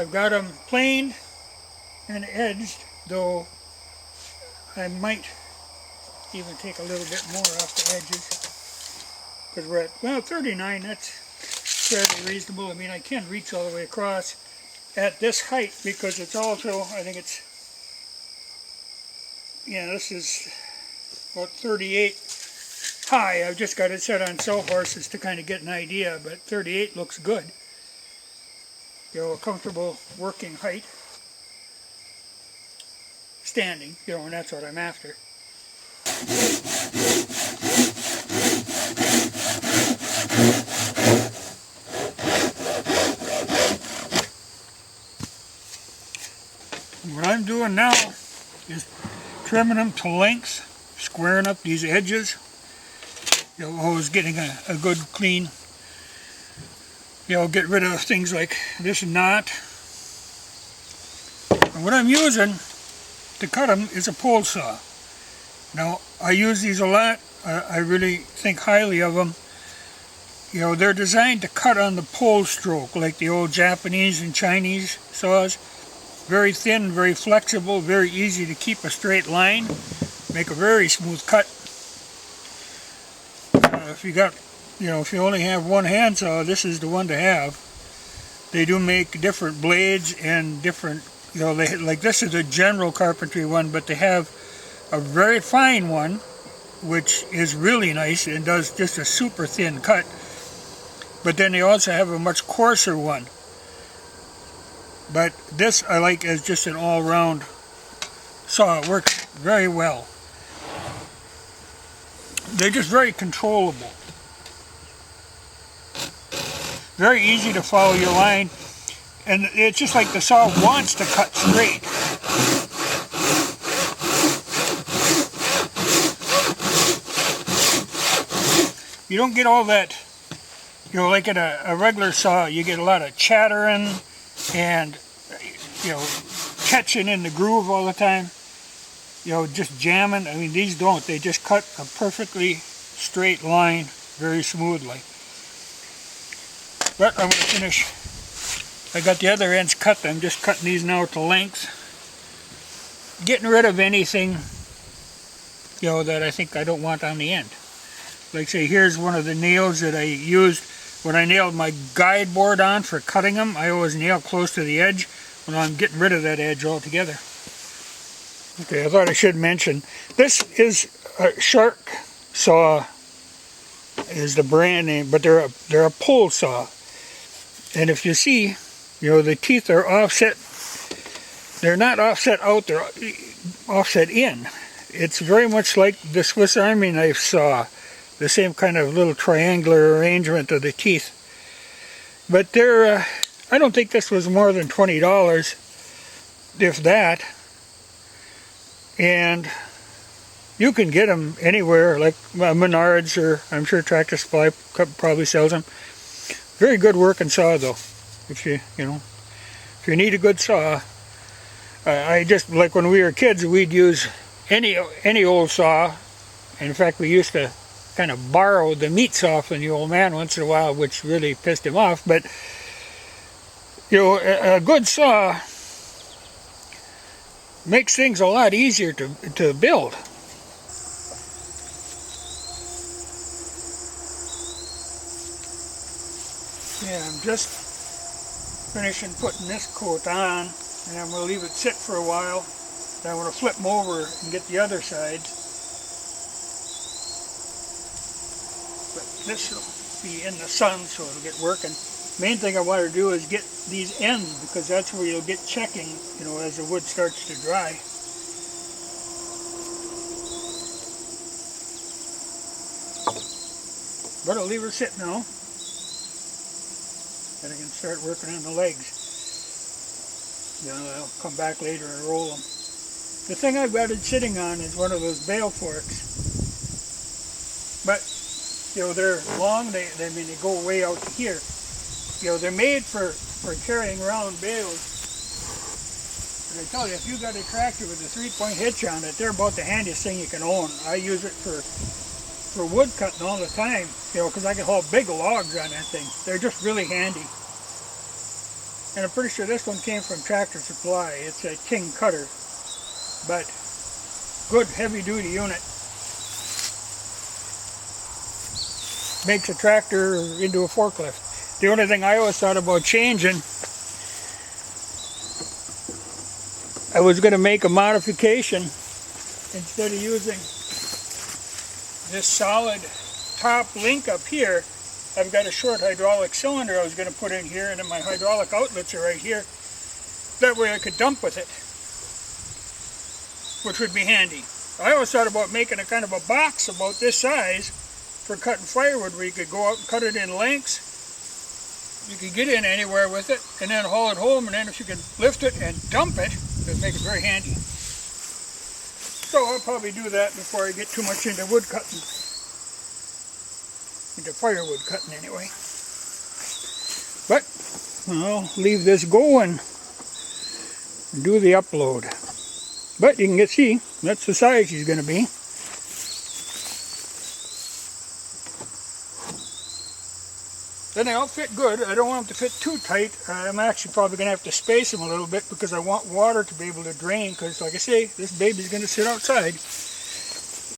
I've got them planed and edged, though I might even take a little bit more off the edges, because we're at, well, 39, that's fairly reasonable. I mean, I can reach all the way across at this height, because it's also, I think it's, yeah, this is about 38 high. I've just got it set on sawhorses to kind of get an idea, but 38 looks good. You know, a comfortable working height. Standing, you know, and that's what I'm after. What I'm doing now is trimming them to length, squaring up these edges. You know, always getting a good clean, you know, get rid of things like this knot. And what I'm using to cut them is a pole saw. Now, I use these a lot. I really think highly of them. You know, they're designed to cut on the pole stroke, like the old Japanese and Chinese saws. Very thin, very flexible, very easy to keep a straight line. Make a very smooth cut. If you got, you know, if you only have one handsaw, this is the one to have. They do make different blades and different, you know, they, like this is a general carpentry one, but they have a very fine one, which is really nice and does just a super thin cut. But then they also have a much coarser one. But this I like as just an all-round saw. It works very well. They're just very controllable. Very easy to follow your line. And it's just like the saw wants to cut straight. You don't get all that, you know, like at a regular saw, you get a lot of chattering and, you know, catching in the groove all the time. You know, just jamming. I mean, these don't. They just cut a perfectly straight line very smoothly. But I'm going to finish. I got the other ends cut. I'm just cutting these now to length. Getting rid of anything, you know, that I think I don't want on the end. Like say, here's one of the nails that I used when I nailed my guide board on for cutting them. I always nail close to the edge. Well, I'm getting rid of that edge altogether. Okay, I thought I should mention, this is a Shark saw is the brand name, but they're a pole saw. And if you see, you know, the teeth are offset. They're not offset out, they're offset in. It's very much like the Swiss Army knife saw. The same kind of little triangular arrangement of the teeth. But they're, I don't think this was more than $20, if that. And you can get them anywhere, like Menards, or I'm sure Tractor Supply probably sells them. Very good working saw though. If you need a good saw. I just, like when we were kids, we'd use any old saw. And in fact, we used to kind of borrow the meat saw from the old man once in a while, which really pissed him off. But you know, a good saw makes things a lot easier to build. Yeah, I'm just finishing putting this coat on, and I'm going to leave it sit for a while. Then I'm going to flip them over and get the other side. But this will be in the sun, so it'll get working. Main thing I want to do is get these ends, because that's where you'll get checking, you know, as the wood starts to dry. But I'll leave her sit now. Then I can start working on the legs. Then I'll come back later and roll them. The thing I've got it sitting on is one of those bale forks. But, you know, they're long, they go way out to here. You know, they're made for carrying around bales. But I tell you, if you got a tractor with a 3-point hitch on it, they're about the handiest thing you can own. I use it for wood cutting all the time, you know, because I can haul big logs on that thing. They're just really handy. And I'm pretty sure this one came from Tractor Supply. It's a King cutter, but good heavy duty unit. Makes a tractor into a forklift. The only thing I always thought about changing, I was going to make a modification. Instead of using this solid top link up here, I've got a short hydraulic cylinder I was going to put in here, and then my hydraulic outlets are right here. That way I could dump with it, which would be handy. I always thought about making a kind of a box about this size for cutting firewood, where you could go out and cut it in lengths. You could get in anywhere with it, and then haul it home, and then if you can lift it and dump it, it'd make it very handy. So I'll probably do that before I get too much into wood cutting. Into firewood cutting anyway. But I'll leave this going and do the upload. But you can see that's the size he's going to be. Then they all fit good. I don't want them to fit too tight. I'm actually probably going to have to space them a little bit because I want water to be able to drain, because like I say, this baby's going to sit outside.